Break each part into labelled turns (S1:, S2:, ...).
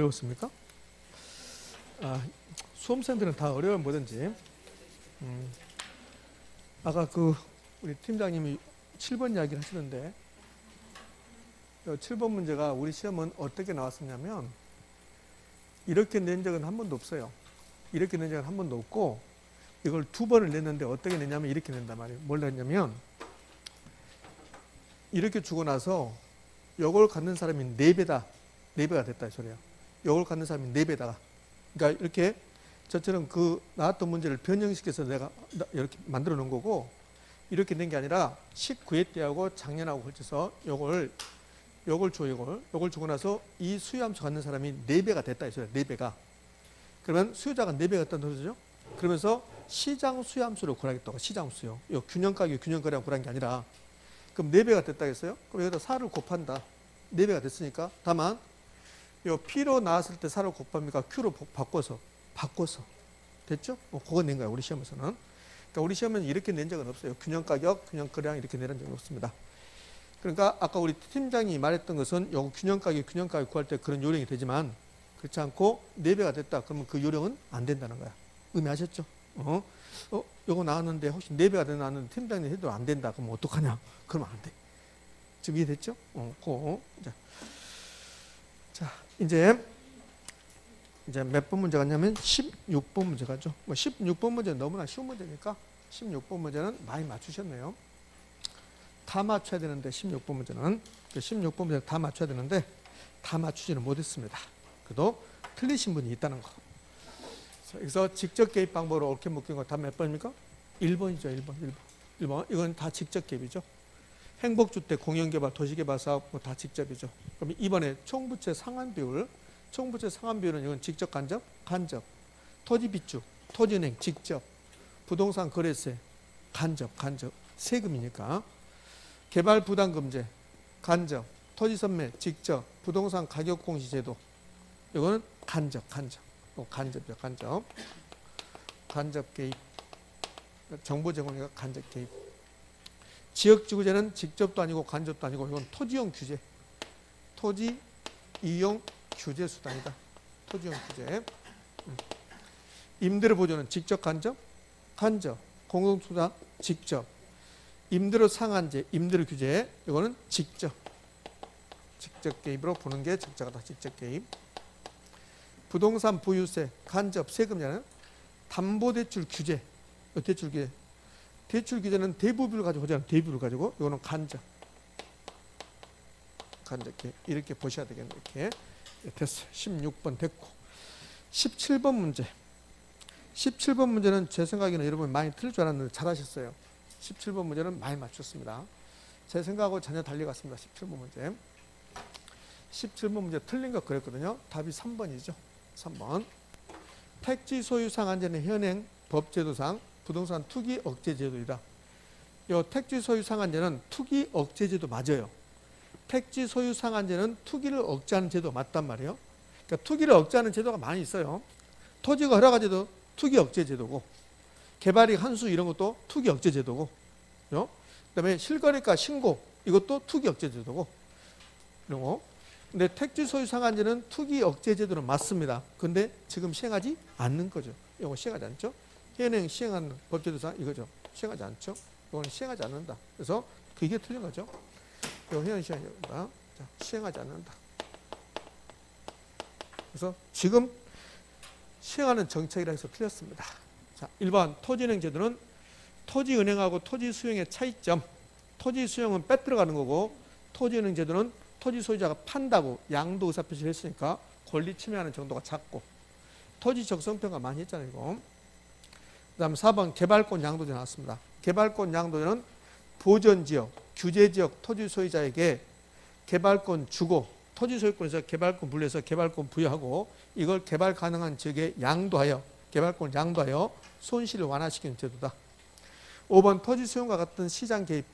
S1: 어려웠습니까? 수험생들은 다 어려운 뭐든지. 아까 우리 팀장님이 7번 이야기를 하시는데 7번 문제가 우리 시험은 어떻게 나왔었냐면 이렇게 낸 적은 한 번도 없어요. 이렇게 낸 적은 한 번도 없고 이걸 2번을 냈는데 어떻게 냈냐면 이렇게 낸단 말이에요. 뭘 냈냐면 이렇게 주고 나서 요걸 갖는 사람이 4배다. 4배가 됐다 이 소리야. 요걸 갖는 사람이 4배다. 그러니까 이렇게 저처럼 나왔던 문제를 변형시켜서 내가 이렇게 만들어 놓은 거고 이렇게 낸 게 아니라 19회 때하고 작년하고 걸쳐서 요걸 주고 나서 이 수요함수 갖는 사람이 4배가 됐다 이 소리야. 4배가. 그러면 수요자가 4배가 됐다는 소리죠. 그러면서 시장 수요함수를 구하겠다고. 시장 수요. 요 균형가격 균형거래량 구한 게 아니라 그럼 4배가 됐다 했어요. 그럼 여기다 4를 곱한다. 4배가 됐으니까 다만 요 P로 나왔을 때 4를 곱합니까? Q로 바꿔서 됐죠? 그거 낸 거야 우리 시험에서는. 그러니까 우리 시험은 이렇게 낸 적은 없어요. 균형가격 균형거래량 이렇게 내는 적은 없습니다. 그러니까 아까 우리 팀장이 말했던 것은 요 균형가격 구할 때 그런 요령이 되지만 그렇지 않고 4배가 됐다. 그러면 그 요령은 안 된다는 거야. 의미하셨죠? 요거 나왔는데 혹시 4배가 나왔는데 팀장님 해도 안 된다. 그러면 어떡하냐? 그러면 안 돼. 지금 이해됐죠? 자, 이제 몇 번 문제 갔냐면 16번 문제 가죠. 16번 문제는 너무나 쉬운 문제니까 16번 문제는 많이 맞추셨네요. 다 맞춰야 되는데 16번 문제는 16번 문제는 다 맞춰야 되는데 다 맞추지는 못했습니다. 그래도 틀리신 분이 있다는 거. 그래서 직접 개입 방법으로 옳게 묶인 거 다 몇 번입니까? 1번이죠. 1번. 이건 다 직접 개입이죠. 행복주택, 공영개발, 도시개발사업 다 직접이죠. 그럼 이번에 총부채 상환 비율. 총부채 상환 비율은 이건 직접 간접? 간접. 토지비축, 토지은행 직접. 부동산 거래세 간접. 세금이니까. 개발부담금제 간접. 토지선매 직접. 부동산 가격공시제도 이거는 간접. 간접이죠. 간접 개입. 정보 제공이니까 간접 개입. 지역지구제는 직접도 아니고 간접도 아니고 이건 토지용 규제. 토지 이용 규제 수단이다. 토지용 규제. 임대료 보조는 직접 간접? 공동투자 직접. 임대료 상한제, 임대료 규제 이거는 직접 개입으로 보는 게 적자가다. 직접 개입. 부동산 보유세, 간접 세금자는 담보대출 규제. 대출 규제. 대출 규제는 대부비를 가지고 하잖아요. 대부비를 가지고 이거는 간접 개입. 이렇게 보셔야 되겠네요. 이렇게 됐어요. 16번 됐고 17번 문제. 17번 문제는 제 생각에는 여러분 많이 틀릴 줄 알았는데 잘하셨어요. 17번 문제는 많이 맞췄습니다. 제 생각하고 전혀 달리 갔습니다. 17번 문제. 17번 문제 틀린 거 그랬거든요. 답이 3번이죠. 3번. 택지 소유 상한제는 현행 법제도상 부동산 투기 억제 제도이다. 이 택지 소유 상한제는 투기 억제 제도 맞아요. 택지 소유 상한제는 투기를 억제하는 제도 맞단 말이에요. 그러니까 투기를 억제하는 제도가 많이 있어요. 토지가 여러 가지도 투기 억제 제도고 개발이익 환수 이런 것도 투기 억제 제도고 그다음에 실거래가 신고 이것도 투기 억제 제도고 이런 거. 근데 택지 소유 상한제는 투기 억제 제도는 맞습니다. 근데 지금 시행하지 않는 거죠. 이거 시행하지 않죠. 현행 시행하는 법제도상 이거죠. 시행하지 않죠. 이거는 시행하지 않는다. 그래서 그게 틀린 거죠. 이거 현행 시행한다. 시행하지 않는다. 그래서 지금 시행하는 정책이라 해서 틀렸습니다. 자, 1번 토지은행 제도는 토지은행하고 토지 수용의 차이점. 토지 수용은 빼들어가는 거고 토지은행 제도는 토지 소유자가 판다고 양도 의사표시를 했으니까 권리 침해하는 정도가 작고 토지 적성평가 많이 했잖아요. 이거. 그 다음 4번 개발권 양도제 나왔습니다. 개발권 양도제는 보전지역, 규제지역 토지 소유자에게 개발권 주고 토지 소유권에서 개발권 분리해서 개발권 부여하고 이걸 개발 가능한 지역에 양도하여 개발권을 양도하여 손실을 완화시키는 제도다. 5번 토지 수용과 같은 시장 개입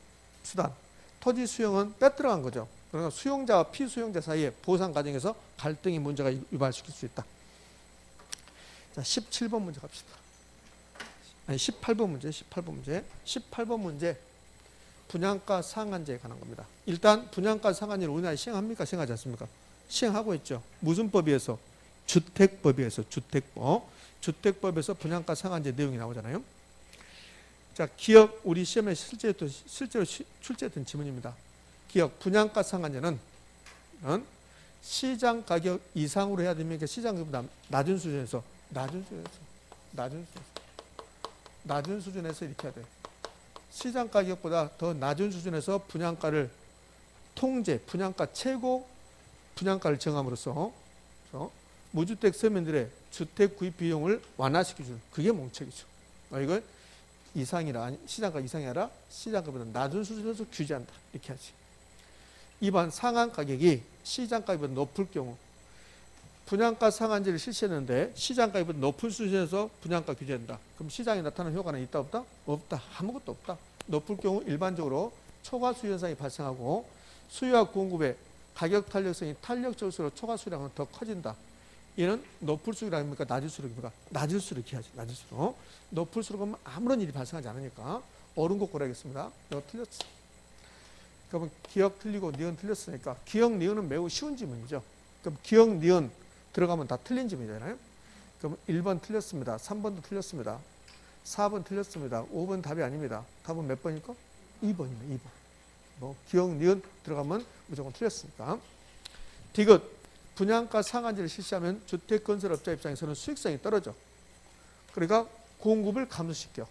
S1: 수단. 토지 수용은 빼들어간 거죠. 그러니까 수용자와 피수용자 사이에 보상 과정에서 갈등의 문제가 유발시킬 수 있다. 자, 17번 문제 갑시다. 아니 18번 문제. 18번 문제 분양가 상한제에 관한 겁니다. 일단 분양가 상한제를 우리나라에 시행합니까? 시행하지 않습니까? 시행하고 있죠. 무슨 법에 의해서? 주택법에서 주택법에서 분양가 상한제 내용이 나오잖아요. 자, 기억 우리 시험에 실제로 출제했던 지문입니다. 기억 분양가 상한제는 시장 가격 이상으로 해야 됩니까? 시장 가격보다 낮은 수준에서 이렇게 해야 돼. 시장 가격보다 더 낮은 수준에서 분양가를 분양가 최고 분양가를 정함으로써 무주택 서민들의 주택 구입 비용을 완화시켜주는 그게 몽책이죠. 이걸 시장가 이상이 아니라 시장가보다 낮은 수준에서 규제한다. 이렇게 하지. 2번 상한 가격이 시장 가격보다 높을 경우 분양가 상한제를 실시했는데 시장 가격보다 높은 수준에서 분양가 규제한다. 그럼 시장에 나타나는 효과는 있다 없다? 없다. 아무것도 없다. 높을 경우 일반적으로 초과수 현상이 발생하고 수요와 공급의 가격 탄력성이 탄력적일수록 초과수량은 더 커진다. 얘는 높을수록 아닙니까? 낮을수록입니까? 낮을수록 해야지. 낮을수록. 높을수록은 아무런 일이 발생하지 않으니까 옳은 거 고르겠습니다. 이거 틀렸어. 그러면 기억 틀리고 니은 틀렸으니까 기억 니은은 매우 쉬운 지문이죠. 그럼 기억 니은 들어가면 다 틀린 지문이잖아요. 그럼 1번 틀렸습니다. 3번도 틀렸습니다. 4번 틀렸습니다. 5번 답이 아닙니다. 답은 몇 번일까? 2번입니다. 2번. 기억 니은 들어가면 무조건 틀렸으니까. 디귿 분양가 상한제를 실시하면 주택건설업자 입장에서는 수익성이 떨어져. 그러니까 공급을 감소시켜.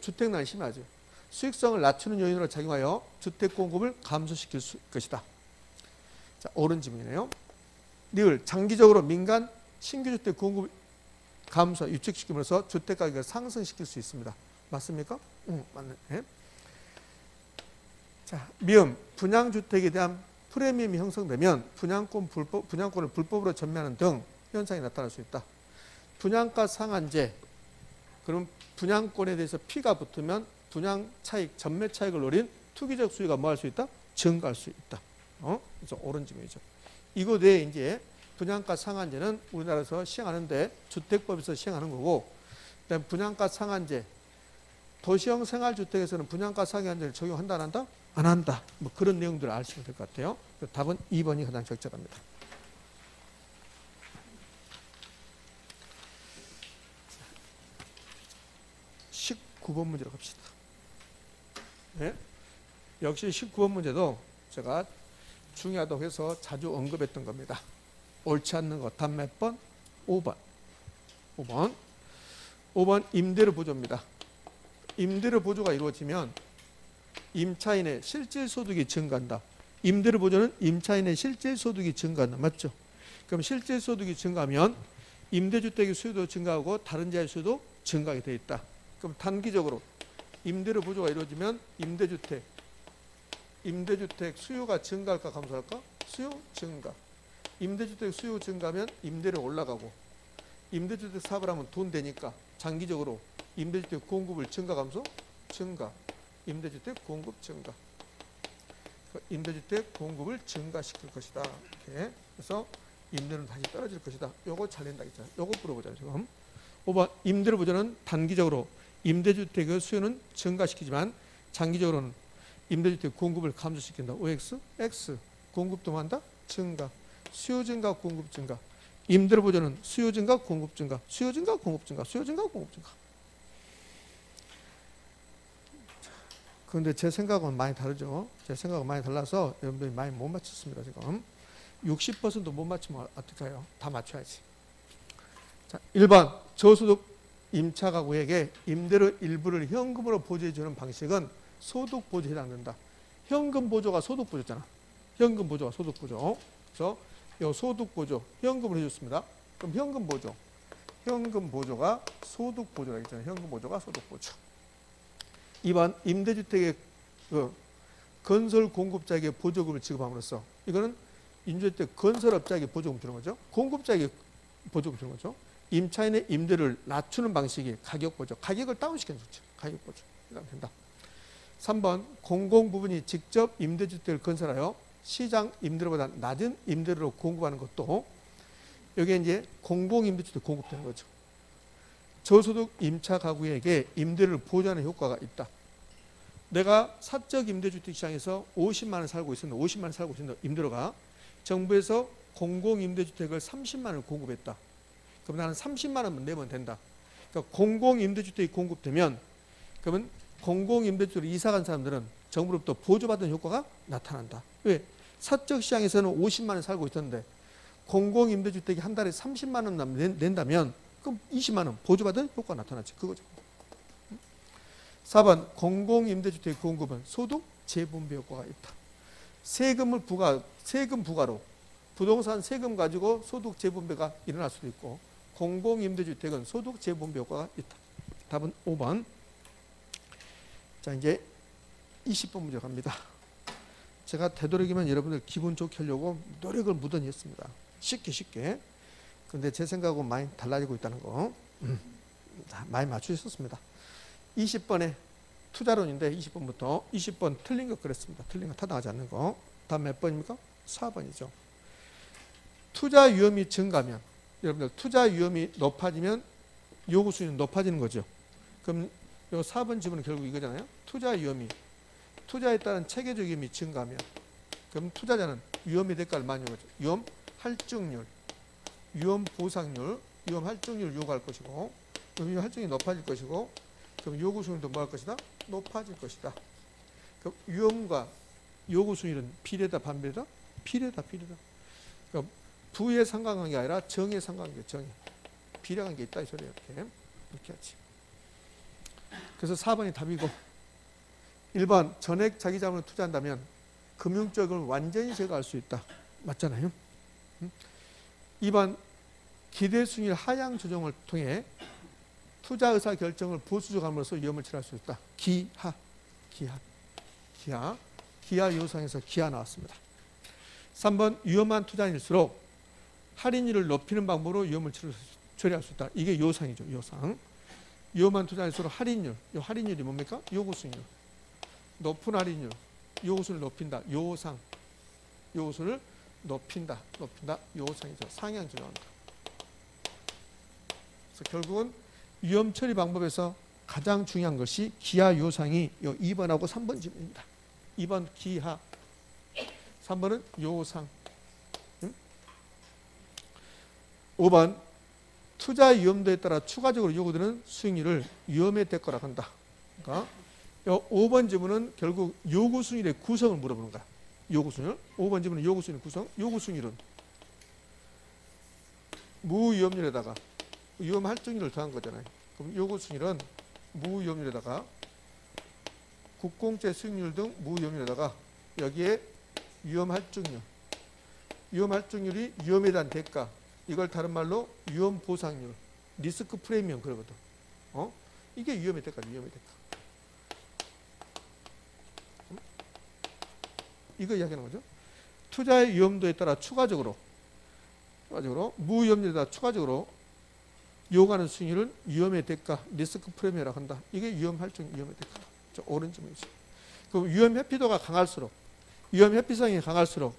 S1: 주택난이 심하죠. 수익성을 낮추는 요인으로 작용하여 주택 공급을 감소시킬 것이다. 자, 옳은 지문이네요. 니을 장기적으로 민간 신규주택 공급 감소 유축시키면서 주택 가격을 상승시킬 수 있습니다. 맞습니까? 맞네. 네. 자, 미음 분양주택에 대한 프리미엄이 형성되면 분양권을 불법으로 전매하는 등 현상이 나타날 수 있다. 분양가 상한제, 그럼 분양권에 대해서 피가 붙으면 분양 차익, 전매 차익을 노린 투기적 수요가 뭐 할 수 있다? 증가할 수 있다. 그래서 옳은 지문이죠. 이거 외에 이제 분양가 상한제는 우리나라에서 시행하는데 주택법에서 시행하는 거고, 그다음 분양가 상한제, 도시형 생활주택에서는 분양가 상한제를 적용한다 안 한다? 안 한다. 뭐 그런 내용들을 아시면 될 것 같아요. 답은 2번이 가장 적절합니다. 자, 19번 문제로 갑시다. 네. 역시 19번 문제도 제가 중요하다고 해서 자주 언급했던 겁니다. 옳지 않는 거 답 몇 번? 5번. 5번 임대료 보조입니다. 임대료 보조가 이루어지면 임차인의 실질소득이 증가한다. 임대료 보조는 임차인의 실질소득이 증가한다. 맞죠? 그럼 실질소득이 증가하면 임대주택의 수요도 증가하고 다른 자의 수요도 증가하게 되어 있다. 그럼 단기적으로 임대료 보조가 이루어지면 임대주택 수요가 증가할까 감소할까? 수요 증가. 임대주택 수요 증가하면 임대료 올라가고, 임대주택 사업을 하면 돈 되니까 장기적으로 임대주택 공급을 증가 감소? 증가. 임대주택 공급 증가. 임대주택 공급을 증가시킬 것이다. 이렇게. 그래서 임대료는 다시 떨어질 것이다. 요거 잘 낸다 했잖아요. 요거 물어보자 지금. 5번 임대료 보조는 단기적으로 임대주택의 수요는 증가시키지만 장기적으로는 임대주택 공급을 감소시킨다. OX? X. 공급도 한다? 증가. 수요 증가, 공급 증가. 임대료 보조는 수요 증가, 공급 증가. 수요 증가, 공급 증가. 수요 증가, 공급 증가. 그런데 제 생각은 많이 다르죠. 제 생각은 많이 달라서 여러분들이 많이 못 맞췄습니다. 지금 60% 못 맞추면 어떡해요? 다 맞춰야지. 자, 1번 저소득 임차 가구에게 임대료 일부를 현금으로 보조해 주는 방식은 소득 보조에 해당된다. 현금 보조가 소득 보조잖아. 현금 보조가 소득 보조. 그래서 이 소득 보조 현금으로 해줬습니다. 그럼 현금 보조가 소득 보조라고 했잖아요. 현금 보조가 소득 보조. 2번 임대주택의 건설 공급자에게 보조금을 지급함으로써, 이거는 임대주택 건설업자에게 보조금 주는 거죠. 공급자에게 보조금 주는 거죠. 임차인의 임대를 낮추는 방식이 가격 보조. 가격을 다운시키는 거죠. 가격 보조. 된다. 3번 공공부문이 직접 임대주택을 건설하여 시장 임대료보다 낮은 임대료로 공급하는 것도, 여기에 이제 공공임대주택 공급되는 거죠. 저소득 임차 가구에게 임대료를 보조하는 효과가 있다. 내가 사적 임대주택 시장에서 50만 원 살고 있었는데, 50만 원 살고 있었는데 임대료가 정부에서 공공임대주택을 30만 원을 공급했다. 그럼 나는 30만 원만 내면 된다. 그러니까 공공임대주택이 공급되면 그러면 공공임대주택으로 이사간 사람들은 정부로부터 보조받는 효과가 나타난다. 왜? 사적 시장에서는 50만 원 살고 있었는데 공공임대주택이 한 달에 30만 원 낸다면 그럼 20만 원 보조받은 효과가 나타나지. 그거죠. 4번 공공임대주택 공급은 소득 재분배 효과가 있다. 세금 부과로 부동산 세금 가지고 소득 재분배가 일어날 수도 있고 공공임대주택은 소득 재분배 효과가 있다. 답은 5번. 자, 이제 20번 문제 갑니다. 제가 되도록이면 여러분들 기분 좋게 하려고 노력을 무던히 했습니다. 쉽게. 그런데 제 생각하고 많이 달라지고 있다는 거 많이 맞추셨습니다. 20번에 투자론인데 20번부터 20번 틀린 거 그랬습니다. 틀린 거 타당하지 않는 거. 다음 몇 번입니까? 4번이죠. 투자 위험이 증가하면 여러분들 투자 위험이 높아지면 요구 수익은 높아지는 거죠. 그럼 요 4번 지문은 결국 이거잖아요. 투자 위험이 투자에 따른 체계적 위험이 증가하면 그럼 투자자는 위험의 대가를 많이 요구하죠. 위험 할증률, 위험 보상률, 위험 할증률을 요구할 것이고 위험 할증이 높아질 것이고 그럼 요구 수익도 뭐 할 것이다? 높아질 것이다. 그럼 위험과 요구 수익은 비례다 반비례다? 비례다. 그러니까 부의 상관관계 아니라 정의 상관관계, 정의. 비례관계 있다 이 소리예요. 이렇게 하지. 그래서 4번이 답이고 1번 전액 자기 자본을 투자한다면 금융적을 완전히 제거할 수 있다. 맞잖아요. 2번 기대 수익률 하향 조정을 통해 투자 의사 결정을 보수적 함으로써 위험을 처리할 수 있다. 기하 요상에서 기하 나왔습니다. 3번 위험한 투자일수록 할인율을 높이는 방법으로 위험을 처리할 수 있다. 이게 요상이죠. 요상. 위험한 투자일수록 할인율. 이 할인율이 뭡니까? 요구 수익률. 높은 할인율. 요구 수익을 높인다. 요상. 요구 수익을 높인다. 요상이죠. 상향 조정한다. 그래서 결국은 위험 처리 방법에서 가장 중요한 것이 기하 요상이 요 2번하고 3번 질문입니다. 2번 기하, 3번은 요상. 5번 투자 위험도에 따라 추가적으로 요구되는 수익률을 위험의 대가라고 한다. 그러니까 5번 지문은 결국 요구 수익률의 구성을 물어보는 거야. 요구 수익률. 5번 지문은 요구 수익률 구성. 요구 수익률은 무위험률에다가 위험 할증률을 더한 거잖아요. 그럼 요구 수익률은 무위험률에다가 국공채 수익률 등 무위험률에다가 여기에 위험 할증률. 위험 할증률이 위험에 대한 대가. 이걸 다른 말로 위험 보상률, 리스크 프리미엄 그러거든. 이게 위험의 대가죠. 위험의 대가. 이거 이야기하는 거죠. 투자의 위험도에 따라 추가적으로 무위험률에다 추가적으로 요구하는 수익률은 위험의 대가, 리스크 프리미엄이라고 한다. 이게 위험 할증, 위험의 대가다. 저 오른쪽 문제. 그럼 위험 회피도가 강할수록, 위험 회피성이 강할수록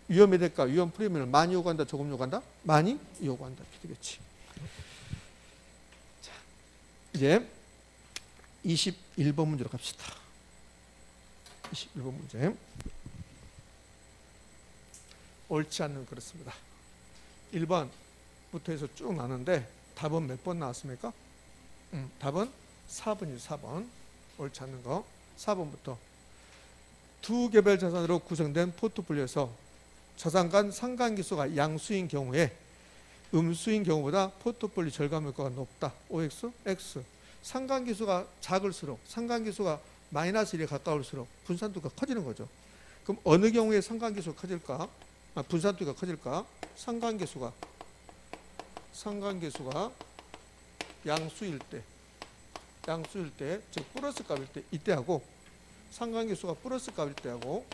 S1: 위험의 대가, 위험 프리미엄을 많이 요구한다, 조금 요구한다? 많이 요구한다. 되겠지. 자, 이제 21번 문제로 갑시다. 21번 문제. 옳지 않는 그렇습니다. 1번부터 해서 쭉 나는데 답은 몇 번 나왔습니까? 답은 4번이죠. 4번. 옳지 않는 거. 4번부터 두 개별 자산으로 구성된 포트폴리오에서 자산 간 상관계수가 양수인 경우에 음수인 경우보다 포트폴리오 절감 효과가 높다. OX, X. 상관계수가 작을수록, 상관계수가 마이너스 1에 가까울수록 분산도가 커지는 거죠. 그럼 어느 경우에 상관계수가 커질까? 분산도가 커질까? 상관계수가 양수일 때, 즉 플러스 값일 때 이때하고 상관계수가 플러스 값일 때하고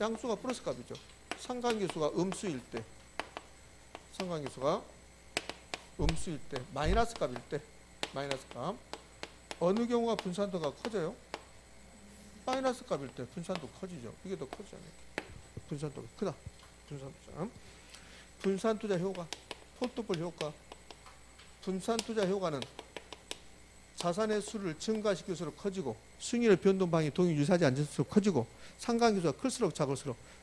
S1: 양수가 플러스 값이죠. 상관계수가 음수일 때, 마이너스 값일 때, 마이너스 값. 어느 경우가 분산도가 커져요? 마이너스 값일 때 분산도 커지죠. 이게 더 커지잖아요. 분산도가 크다. 분산투자 효과, 포트폴리오 효과. 분산투자 효과는 자산의 수를 증가시킬수록 커지고 수익률의 변동 방향이 동일 유사하지 않을수록 커지고 상관계수가 클수록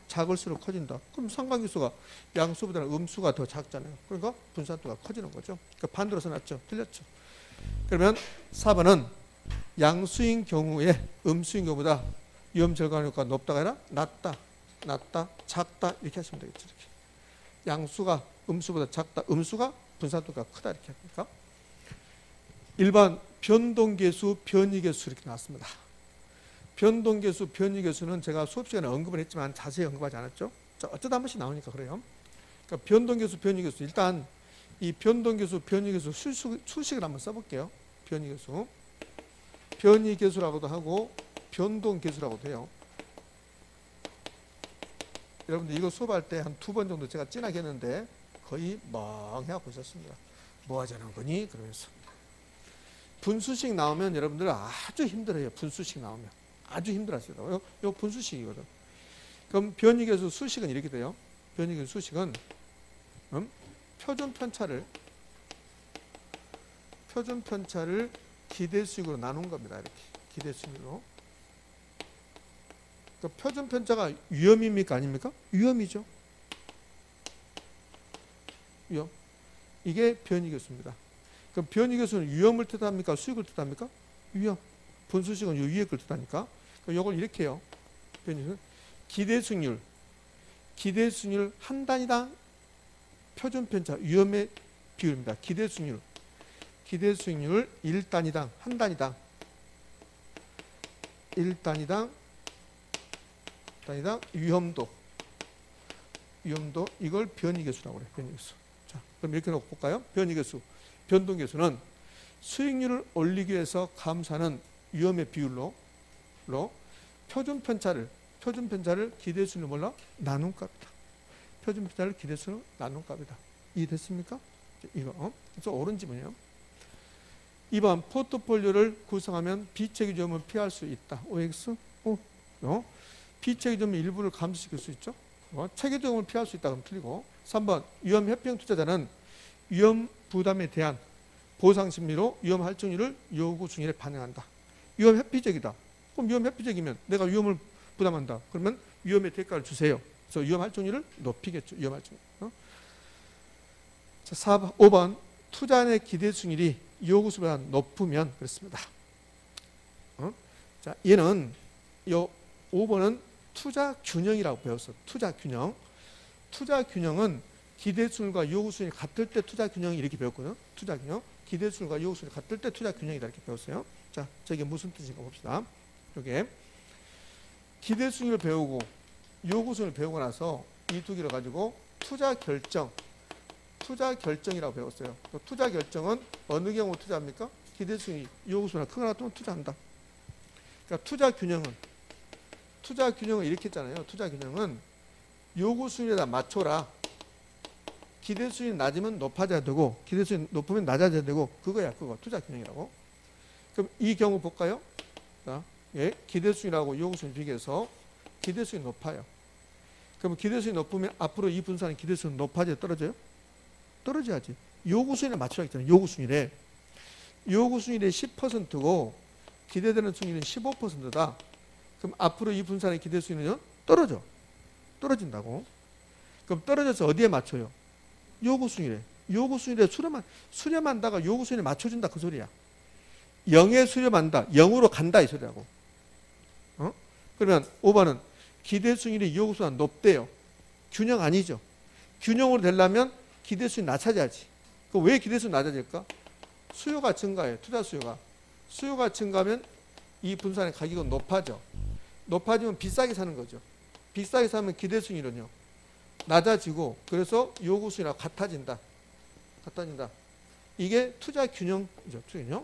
S1: 작을수록 커진다. 그럼 상관계수가 양수보다는 음수가 더 작잖아요. 그러니까 분산도가 커지는 거죠. 그러니까 반대로 써놨죠. 틀렸죠. 그러면 4번은 양수인 경우에 음수인 경우보다 위험 절감 효과가 높다가 아니라 낮다, 작다 이렇게 하시면 되겠죠. 이렇게. 양수가 음수보다 작다, 음수가 분산도가 크다 이렇게 합니까? 1번 변동계수, 변이계수 이렇게 나왔습니다. 변동계수, 변이계수는 제가 수업 시간에 언급을 했지만 자세히 언급하지 않았죠. 자, 어쩌다 한 번씩 나오니까 그래요. 그러니까 변동계수, 변이계수. 일단 이 변동계수, 변이계수 수식을 한번 써볼게요. 변이계수. 변이계수라고도 하고 변동계수라고도 해요. 여러분들 이거 수업할 때 한 2번 정도 제가 진하게 했는데 거의 멍해하고 있었습니다. 뭐 하자는 거니? 그러면서. 분수식 나오면 여러분들 아주 힘들어요. 분수식 나오면. 아주 힘들어하시더라고요. 요 분수식이거든. 그럼 변이계수 수식은 이렇게 돼요. 변이계수 수식은 표준편차를 기대수식으로 나눈 겁니다. 이렇게 기대수식으로. 그러니까 표준편차가 위험입니까? 아닙니까? 위험이죠. 위험. 이게 변이계수입니다. 그럼 변이계수는 위험을 뜻합니까? 수익을 뜻합니까? 위험. 분수식은 요 위에 걸 뜻하니까. 그럼 이걸 이렇게 해요. 변이계수는 기대수익률 한 단위당 표준편차 위험의 비율입니다. 기대수익률 1단위당 한 단위당 1단위당 위험도 이걸 변이계수라고 그래요. 변이계수. 자, 그럼 이렇게 놓고 볼까요? 변이계수, 변동계수는 수익률을 올리기 위해서 감소하는 위험의 비율로 표준편차를 기대수익률 몰라 나눈 값이다. 표준편차를 기대수익률 나눈 값이다. 이해됐습니까? 이거 그래서 옳은 지문이에요. 2번 포트폴리오를 구성하면 비체계 위험을 피할 수 있다. OX 비체계 위험 일부를 감소시킬 수 있죠. 체계적 위험을 피할 수 있다. 그럼 틀리고. 3번 위험 회피형 투자자는 위험 부담에 대한 보상 심리로 위험 할증률을 요구 중일에 반영한다. 위험 회피적이다. 그럼 위험 회피적이면 내가 위험을 부담한다. 그러면 위험의 대가를 주세요. 그래서 위험 할증률을 높이겠죠. 위험 할증률. 자, 5번 투자의 기대 수익률이 요구수보다 높으면 그렇습니다. 자, 얘는 요 5번은 투자 균형이라고 배웠어. 투자 균형. 투자 균형은 기대 수익률과 요구 수익률이 같을 때 투자 균형이 이렇게 배웠거든요. 투자 균형. 기대 수익률과 요구 수익률이 같을 때 투자 균형이다 이렇게 배웠어요. 자, 저게 무슨 뜻인가 봅시다. 요게 기대 수익률을 배우고 요구 수익률을 배우고 나서 이 두 개를 가지고 투자 결정이라고 배웠어요. 투자 결정은 어느 경우 투자합니까? 기대 수익이 요구 수익이 크거나 또는 투자한다. 그러니까 투자 균형을 이렇게 했잖아요. 투자 균형은 요구 수익에다 맞춰라. 기대 수익이 낮으면 높아져야 되고 기대 수익이 높으면 낮아져야 되고 그거야. 그거 투자 균형이라고. 그럼 이 경우 볼까요? 자, 예, 기대 수익이라고 요구 수익 비교해서 기대 수익이 높아요. 그럼 기대 수익이 높으면 앞으로 이 분산은 기대 수익이 높아져요? 떨어져요? 떨어져야지. 요구 수익에 맞춰야 겠잖아요. 요구 수익에 10%고 기대되는 수익률은 15%다. 그럼 앞으로 이 분산의 기대 수익률은 떨어진다고. 그럼 떨어져서 어디에 맞춰요? 요구 수익률에. 요구 수익률에 수렴한다가 요구 수익률에 맞춰준다 그 소리야. 0에 수렴한다. 0으로 간다 이 소리라고. 그러면 5번은 기대 수익률이 요구 수익보다 높대요. 균형 아니죠. 균형으로 되려면 기대 수익이 낮아져야지. 그럼 왜 기대 수익이 낮아질까? 수요가 증가해요. 투자 수요가. 수요가 증가하면 이 분산의 가격은 높아져. 높아지면 비싸게 사는 거죠. 비싸게 사면 기대 수익률은요. 낮아지고 그래서 요구 수익이랑 같아진다. 이게 투자 균형이죠. 투자.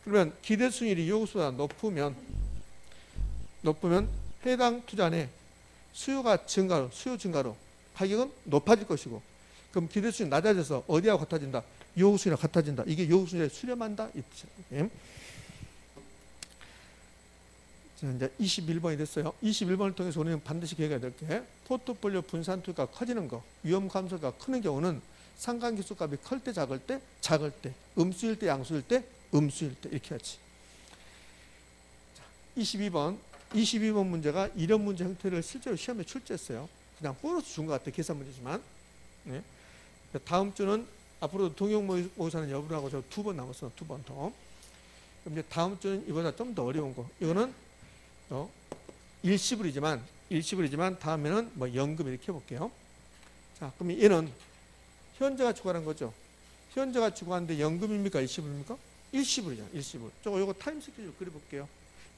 S1: 그러면 기대 수익률이 요구 수익보다 높으면 해당 투자 내 수요 증가로 가격은 높아질 것이고 그럼 기대 수익이 낮아져서 어디하고 같아진다? 요구 수익이랑 같아진다. 이게 요구 수익에 수렴한다. 이 뜻이에요. 자, 이제 21번이 됐어요. 21번을 통해서 우리는 반드시 기억해야 될 게 포트폴리오 분산 투자가 커지는 거, 위험 감소가 크는 경우는 상관계수 값이 클 때 작을 때, 음수일 때 양수일 때 음수일 때 이렇게 하지. 자, 22번 문제가 이런 문제 형태를 실제로 시험에 출제했어요. 그냥 보너스 준 것 같아. 계산 문제지만. 네. 다음 주는 앞으로 동형모의고사는 여부라고 저 2번 남았어. 2번 더. 그럼 이제 다음 주는 이보다 좀 더 어려운 거. 이거는 일시불이지만 다음에는 뭐 연금 이렇게 해볼게요. 자, 그럼 얘는 현재가 추가한 거죠. 현재가 추가하는데 연금입니까? 일시불입니까? 일시불이잖아. 일시불. 요거 타임 스케줄 그려볼게요.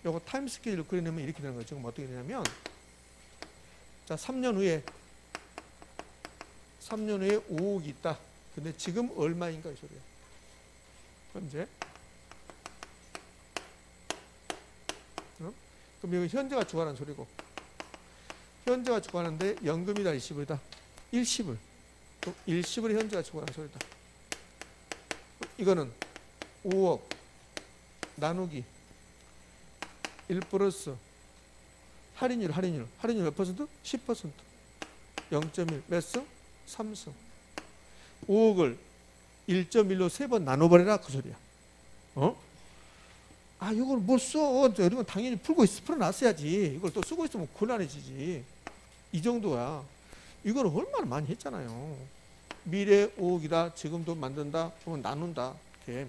S1: 요거 타임 스케줄 그려내면 이렇게 되는 거죠. 지금 어떻게 되냐면, 자, 3년 후에 5억이 있다. 근데 지금 얼마인가 이 소리야. 현재. 그럼 여기 현재가 추가하는 소리고, 현재가 추가하는데 연금이다 일시불이다. 일시불. 또 일시불이 현재가 추가하는 소리다. 이거는 5억 나누기 1 플러스 할인율 몇 퍼센트? 10%. 0.1 몇 승? 3승. 5억을 1.1로 3번 나눠버려라 그 소리야. 이걸 뭘 써? 이러면 당연히 풀어놨어야지. 이걸 또 쓰고 있으면 곤란해지지. 이 정도야. 이걸 얼마나 많이 했잖아요. 미래 5억이다. 지금도 만든다. 그러면 나눈다. 이렇게.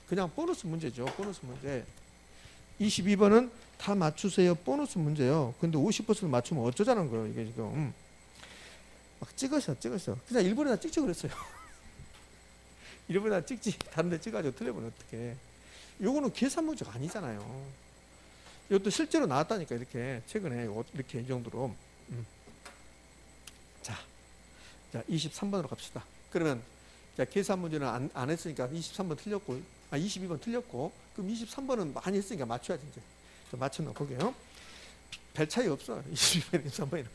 S1: 그냥 보너스 문제죠. 보너스 문제. 22번은 다 맞추세요. 보너스 문제요. 근데 50% 맞추면 어쩌자는 거예요. 이게 지금. 막 찍으셔. 그냥 일본에다 찍지 그랬어요. 일본에다 찍지. 다른 데 찍어가지고 틀려보면 어떡해. 요거는 계산 문제가 아니잖아요. 이것도 실제로 나왔다니까. 이렇게 최근에 이렇게 이 정도로. 자 23번으로 갑시다. 그러면 자, 계산 문제는 안 했으니까 23번 틀렸고 22번 틀렸고, 그럼 23번은 많이 했으니까 맞춰야지. 이제 좀 맞춰놓고 볼게요. 별 차이 없어. 22번 23번이랑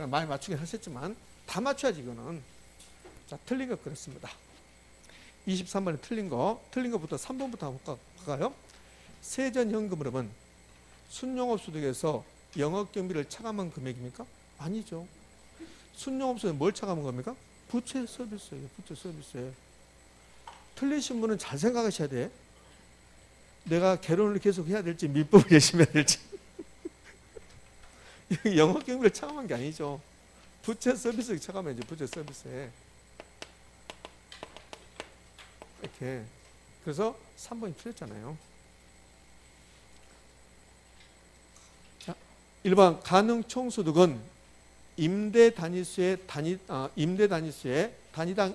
S1: 많이 맞추긴 하셨지만 다 맞춰야지. 이거는. 자, 틀린 거 그렇습니다. 23번에 틀린 거부터 3번부터 한번 볼까요? 세전현금으로는 순용업소득에서 영업경비를 차감한 금액입니까? 아니죠. 순용업소득은 뭘 차감한 겁니까? 부채 서비스예요. 부채 서비스. 틀리신 분은 잘 생각하셔야 돼. 내가 결혼을 계속 해야 될지 민법을 열심히 해야 될지. 영업경비를 차감한 게 아니죠. 부채 서비스에 차감해야지. 부채 서비스에. 이렇게. 그래서 3번이 틀렸잖아요. 자, 1번 가능 총소득은 임대 단위수의 단위당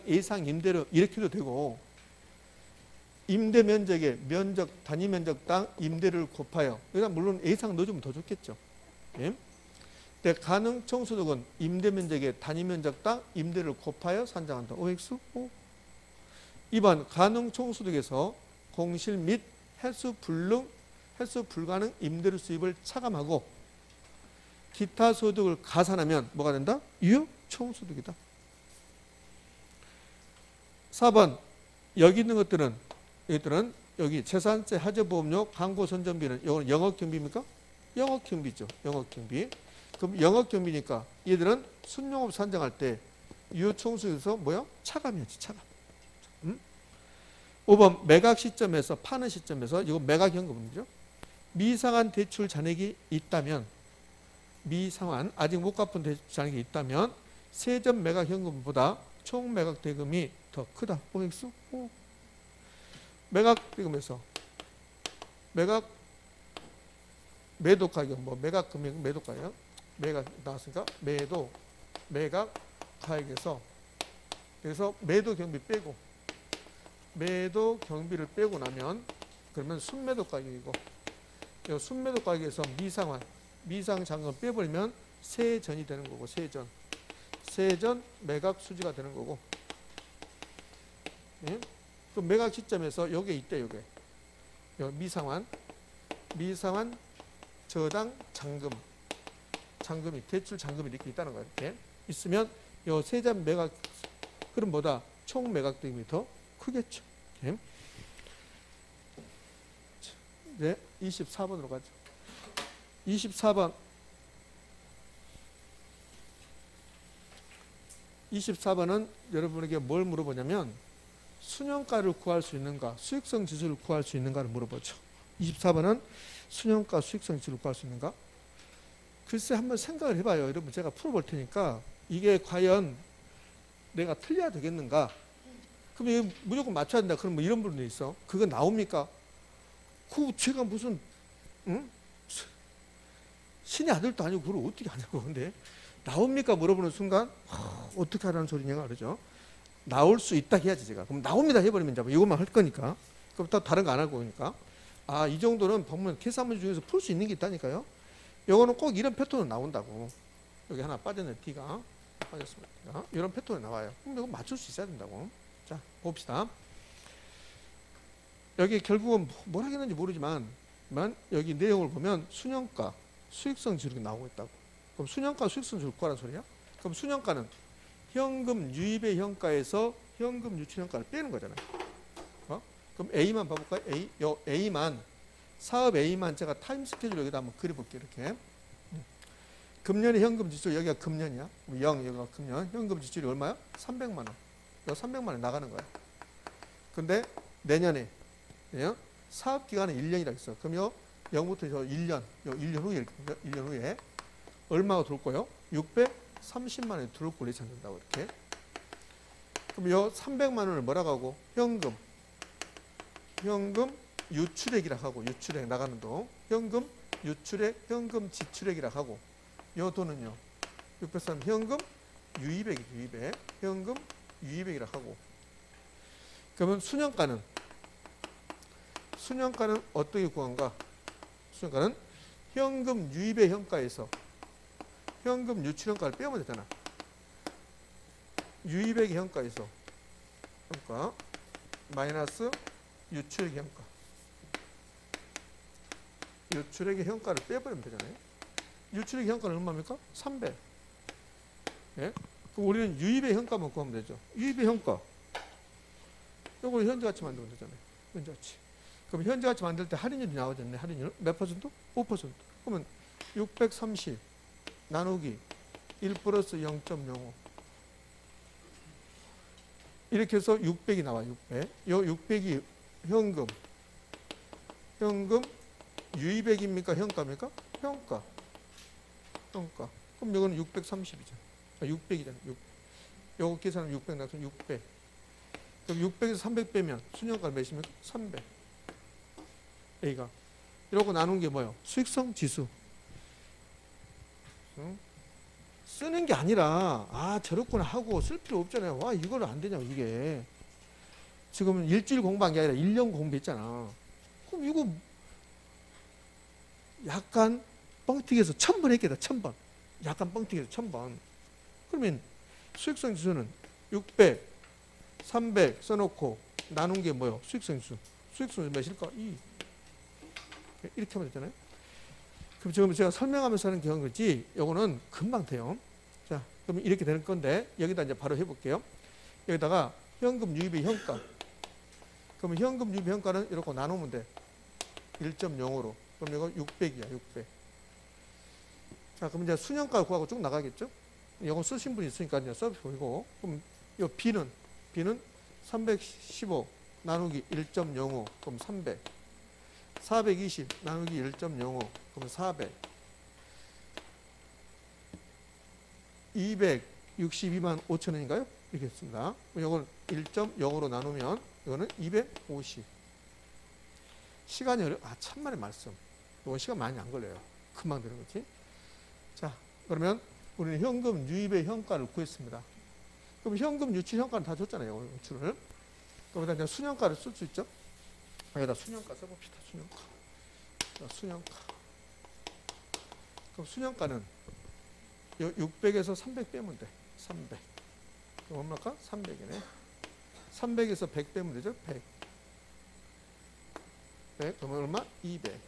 S1: 예상 임대료 이렇게도 되고, 임대 면적의 단위 면적당 임대료를 곱하여, 그러니까 물론 예상 넣어주면 더 좋겠죠. 예? 근데 가능 총소득은 임대 면적의 단위 면적당 임대료를 곱하여 산정한다. OX? O. 2번 가능 총소득에서 공실 및 횟수 불가능 임대료 수입을 차감하고 기타 소득을 가산하면 뭐가 된다? 유효 총소득이다. 4번 여기 있는 것들은 여기 재산세, 하자보험료, 광고 선전비는 이거는 영업경비입니까? 영업경비죠. 영업경비. 그럼 영업경비니까 얘들은 순용업 산정할 때 유효 총수에서 뭐야? 차감이었지. 차감. 5번 매각 시점에서 파는 시점에서 이거 매각현금이죠. 미상환 대출 잔액이 있다면 아직 못 갚은 대출 잔액이 있다면 세전 매각현금보다 총 매각 대금이 더 크다. OX? O. 매각 대금에서 매도 가격 매각 금액 매도 가격 매각 나왔으니까 매각 가액에서 그래서 매도 경비를 빼고 나면 그러면 순매도 가격이고, 이 순매도 가격에서 미상 잔금 빼버리면 세전이 되는 거고, 세전 매각 수지가 되는 거고. 예? 그 매각 시점에서 요게 있대. 요게 미상환 저당 잔금이 대출 잔금이 이렇게 있다는 거예요. 이렇게 있으면 요 세전 매각 그럼 뭐다? 총 매각 대금이 더 크겠죠. 예? 네, 24번으로 가죠. 24번은 여러분에게 뭘 물어보냐면 순영가를 구할 수 있는가, 수익성 지수를 구할 수 있는가를 물어보죠. 24번은 순영가, 수익성 지수를 구할 수 있는가? 글쎄 한번 생각을 해봐요. 여러분 제가 풀어볼 테니까 이게 과연 내가 틀려야 되겠는가? 그럼 이거 무조건 맞춰야 된다. 그럼 뭐 이런 분도 있어. 그거 나옵니까? 그 제가 무슨 응? 신의 아들도 아니고 그걸 어떻게 하냐고. 근데 나옵니까? 물어보는 순간 어떻게 하라는 소리냐 그러죠. 나올 수 있다 해야지 제가. 그럼 나옵니다 해버리면 이제 이것만 할 거니까. 그럼 또 다른 거 안 하고 오니까. 아, 이 정도는 방문 계산문 중에서 풀 수 있는 게 있다니까요. 요거는 꼭 이런 패턴은 나온다고. 여기 하나 빠졌네. D가 빠졌습니다. 이런 패턴이 나와요. 그럼 이거 맞출 수 있어야 된다고. 자, 봅시다. 여기 결국은 뭘 하겠는지 모르지만 여기 내용을 보면 순영가, 수익성 지수가 나오고 있다고. 그럼 순영가, 수익성 지수를 구하라는 소리야? 그럼 순영가는 현금 유입의 현가에서 현금 유출 현가를 빼는 거잖아요. 그럼 A만 봐볼까요? 요 A만, 사업 A만 제가 타임 스케줄 여기다 한번 그려볼게요. 이렇게. 금년의 현금 지출, 여기가 금년이야. 0, 여기가 금년. 현금 지출이 얼마야? 300만 원. 요 300만 원 나가는 거야. 근데 내년에 사업 기간은 1년이라고 했어. 그럼 요 0부터 저 1년, 요 1년 후에 1년 후에 얼마가 들어올 거예요? 630만 원이 들어올 걸로 예상된다고 이렇게. 그럼 요 300만 원을 뭐라고 하고? 현금 유출액이라고 하고, 유출액 나가는 돈. 현금 유출액, 현금 지출액이라고 하고, 요 돈은요. 603 현금 유입액이죠. 유입액. 현금 유입액이라고 하고. 그러면 순영가는 어떻게 구한가? 순영가는 현금 유입의 현가에서 현금 유출 현가를 빼면 되잖아. 유입액의 현가에서 현가 마이너스 유출액의 현가. 유출액의 현가를 빼버리면 되잖아요. 유출액의 현가는 얼마입니까? 300. 예? 그럼 우리는 유입의 현가만 구하면 되죠. 유입의 현가. 이걸 현재가치 만들면 되잖아요. 현재가치. 그럼 현재가치 만들 때 할인율이 나와졌네. 할인율 몇 퍼센트? 5%. 그러면 630 나누기 1 플러스 0.05 이렇게 해서 600이 나와요. 600. 요 600이 현금 유입액입니까? 현가입니까? 현가. 그럼 이거는 630이죠. 600이잖아요. 600. 요거 계산하면 600 나서 600. 그럼 600에서 300 빼면 순영가 몇입니까? 300. A가. 이러고 나눈 게 뭐예요? 수익성 지수. 쓰는 게 아니라 저렇구나 하고 쓸 필요 없잖아요. 와, 이걸 안 되냐고 이게. 지금 일주일 공부한 게 아니라 1년 공부했잖아. 그럼 이거 약간 뻥튀기해서 1000번 했겠다. 1000번. 약간 뻥튀기해서 1000번. 그러면 수익성 지수는 600, 300 써놓고 나눈 게 뭐예요? 수익성 지수. 수익성 지수 몇일까? 2. 이렇게 하면 되잖아요. 그럼 지금 제가 설명하면서 하는 경우지, 요거는 금방 돼요. 자, 그럼 이렇게 되는 건데, 여기다 이제 바로 해볼게요. 여기다가 현금 유입의 현가. 그러면 현금 유입의 현가는 이렇게 나누면 돼. 1.0으로. 그럼 이거 600이야, 600. 자, 그럼 이제 순영가 구하고 쭉 나가겠죠? 이거 쓰신 분이 있으니까 이제 서비스 보이고. 그럼 이 B는 315 나누기 1.05. 그럼 300. 420 나누기 1.05. 그럼 400. 262만 5천 원인가요? 이렇게 했습니다. 이건 1.0으로 나누면 이거는 250. 시간이 천만의 말씀. 이건 시간 많이 안 걸려요. 금방 되는 거지. 자, 그러면 우리는 현금 유입의 현가를 구했습니다. 그럼 현금 유출 현가는 다 줬잖아요. 유출을. 그러다 이제 순영가를 쓸 수 있죠. 여기다 순영가 써봅시다. 순영가. 자, 순영가. 그럼 순영가는 600에서 300 빼면 돼. 300. 그럼 얼마일까? 300이네. 300에서 100 빼면 되죠. 100. 100. 그러면 얼마? 200.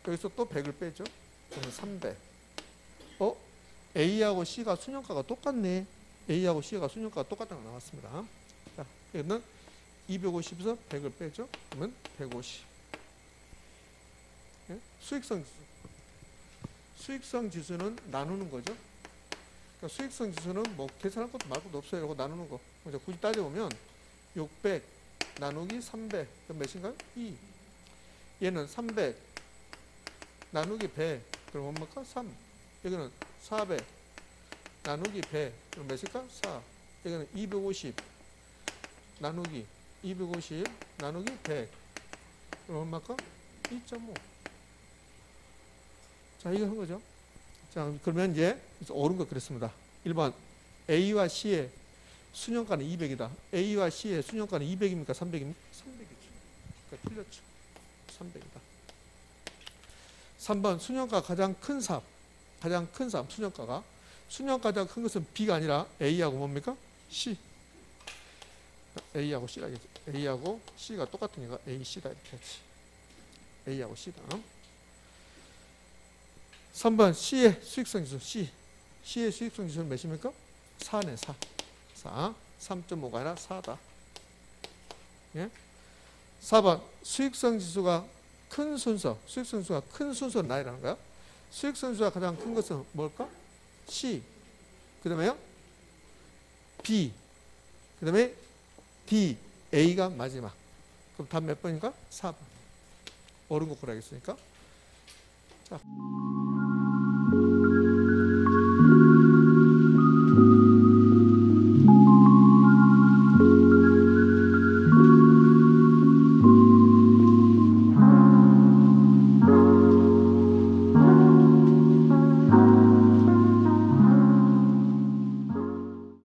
S1: 여기서 또 100을 빼죠. 그러면 300. A하고 C가 순영가가 똑같네. A하고 C가 순영가가 똑같다는 거 나왔습니다. 자, 여기는 250에서 100을 빼죠. 그러면 150. 네? 수익성 지수. 수익성 지수는 나누는 거죠. 그러니까 수익성 지수는 뭐 계산할 것도 말 것도 없어요. 이거 나누는 거. 이제 굳이 따져보면 600 나누기 300. 그럼 몇인가요? 2. 얘는 300 나누기 100. 그럼 뭡니까? 3. 여기는 400 나누기 100. 그럼 몇일까? 4. 여기는 250 나누기 250 나누기 100. 그럼 얼마일까? 2.5. 자, 이거 한 거죠. 자, 그러면 이제 옳은 거 그랬습니다. 1번 A와 C의 수년가는 200이다. A와 C의 수년가는 200입니까? 300입니까? 300이죠. 그러니까 틀렸죠. 300이다. 3번 수년가 가장 큰 삽. 가장 큰 삽, 수년가가. 수년가 가장 큰 것은 B가 아니라 A하고 뭡니까? C. A하고 C라겠죠. A하고 C가 똑같으니까 A, C다 이렇게 하지. A하고 C다. 3번 C의 수익성 지수 C. C의 수익성 지수는 몇입니까? 4네 4. 4. 3.5가 아니라 4다. 예? 4번 수익성 지수가 큰 순서. 수익성 지수가 큰 순서는 나이라는 거야. 수익성 지수가 가장 큰 것은 뭘까? C. 그 다음에요? B. 그 다음에 D. A가 마지막. 그럼 답 몇 번인가? 4번. 옳은 거 고르겠으니까. 자.